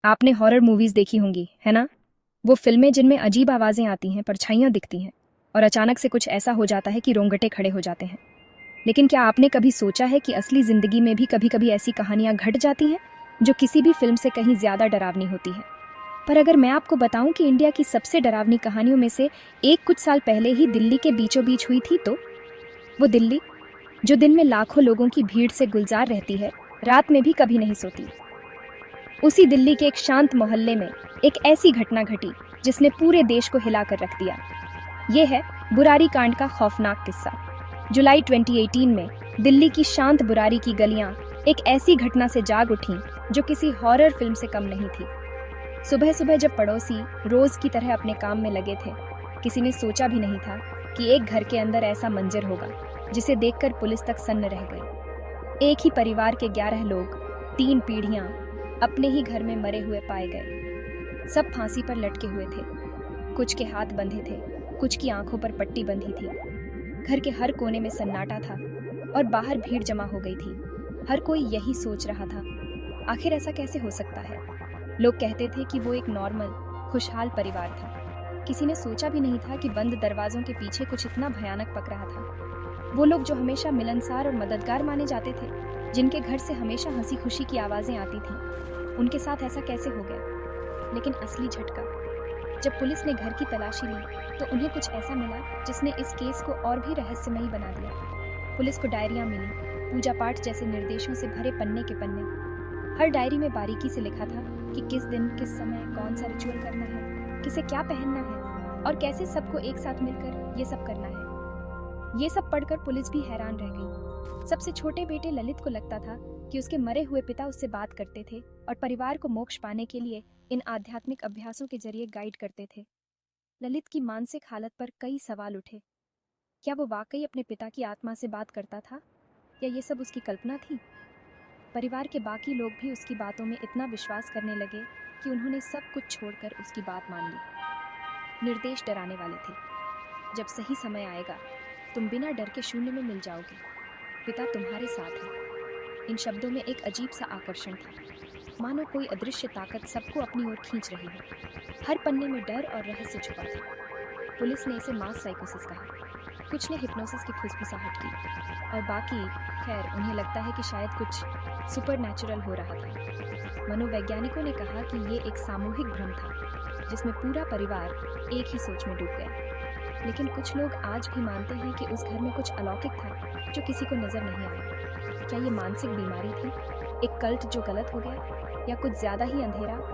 आपने horror movies देखी होंगी, है ना? वो फिल्में जिनमें अजीब आवाजें आती हैं, परछाइयां दिखती हैं और अचानक से कुछ ऐसा हो जाता है कि रोंगटे खड़े हो जाते हैं। लेकिन क्या आपने कभी सोचा है कि असली जिंदगी में भी कभी कभी ऐसी कहानियां घट जाती हैं जो किसी भी फिल्म से कहीं ज्यादा डरावनी होती है? पर अगर मैं आपको बताऊं कि इंडिया की सबसे डरावनी कहानियों में से एक कुछ साल पहले ही दिल्ली के बीचों बीच हुई थी, तो वो दिल्ली जो दिन में लाखों लोगों की भीड़ से गुलजार रहती है, रात में भी कभी नहीं सोती। उसी दिल्ली के एक शांत मोहल्ले में एक ऐसी घटना घटी जिसने पूरे देश को हिलाकर रख दिया। ये है बुरारी कांड का खौफनाक किस्सा। जुलाई 2018 में दिल्ली की शांत बुरारी की गलियां एक ऐसी घटना से जाग उठीं जो किसी हॉरर फिल्म से कम नहीं थी। सुबह सुबह जब पड़ोसी रोज की तरह अपने काम में लगे थे, किसी ने सोचा भी नहीं था कि एक घर के अंदर ऐसा मंजर होगा जिसे देखकर पुलिस तक सन्न रह गई। एक ही परिवार के 11 लोग, 3 पीढ़ियां अपने ही घर में मरे हुए पाए गए। सब फांसी पर लटके हुए थे। कुछ के हाथ बंधे थे, कुछ की आंखों पर पट्टी बंधी थी। घर के हर कोने में सन्नाटा था और बाहर भीड़ जमा हो गई थी। हर कोई यही सोच रहा था, आखिर ऐसा कैसे हो सकता है? लोग कहते थे कि वो एक नॉर्मल, खुशहाल परिवार था। किसी ने सोचा भी नहीं था कि बंद दरवाजों के पीछे कुछ इतना भयानक पक रहा था। वो लोग जो हमेशा मिलनसार और मददगार माने जाते थे, जिनके घर से हमेशा हंसी खुशी की आवाजें आती थीं, उनके साथ ऐसा कैसे हो गया? लेकिन असली झटका जब पुलिस ने घर की तलाशी ली तो उन्हें कुछ ऐसा मिला जिसने इस केस को और भी रहस्यमयी बना दिया। पुलिस को डायरियां मिली, पूजा पाठ जैसे निर्देशों से भरे पन्ने के पन्ने। हर डायरी में बारीकी से लिखा था कि किस दिन, किस समय, कौन सा रिचुअल करना है, किसे क्या पहनना है और कैसे सबको एक साथ मिलकर ये सब करना है। ये सब पढ़कर पुलिस भी हैरान रह गई। सबसे छोटे बेटे ललित को लगता था कि उसके मरे हुए पिता उससे बात करते थे और परिवार को मोक्ष पाने के लिए इन आध्यात्मिक अभ्यासों के जरिए गाइड करते थे। ललित की मानसिक हालत पर कई सवाल उठे। क्या वो वाकई अपने पिता की आत्मा से बात करता था या ये सब उसकी कल्पना थी? परिवार के बाकी लोग भी उसकी बातों में इतना विश्वास करने लगे कि उन्होंने सब कुछ छोड़कर उसकी बात मान ली। निर्देश डराने वाले थे। जब सही समय आएगा, तुम बिना डर के शून्य में मिल जाओगे। पिता तुम्हारे साथ है। इन शब्दों में एक अजीब सा आकर्षण था, मानो कोई अदृश्य ताकत सबको अपनी ओर खींच रही हो। हर पन्ने में डर और रहस्य छुपा था। पुलिस ने इसे मास साइकोसिस कहा, कुछ ने हिप्नोसिस की फुसफुसाहट की और बाकी, खैर, उन्हें लगता है कि शायद कुछ सुपर नेचुरल हो रहा था। मनोवैज्ञानिकों ने कहा कि ये एक सामूहिक भ्रम था जिसमें पूरा परिवार एक ही सोच में डूब गया। लेकिन कुछ लोग आज भी मानते हैं कि उस घर में कुछ अलौकिक था जो किसी को नजर नहीं आया। क्या ये मानसिक बीमारी थी, एक कल्ट जो गलत हो गया, या कुछ ज्यादा ही अंधेरा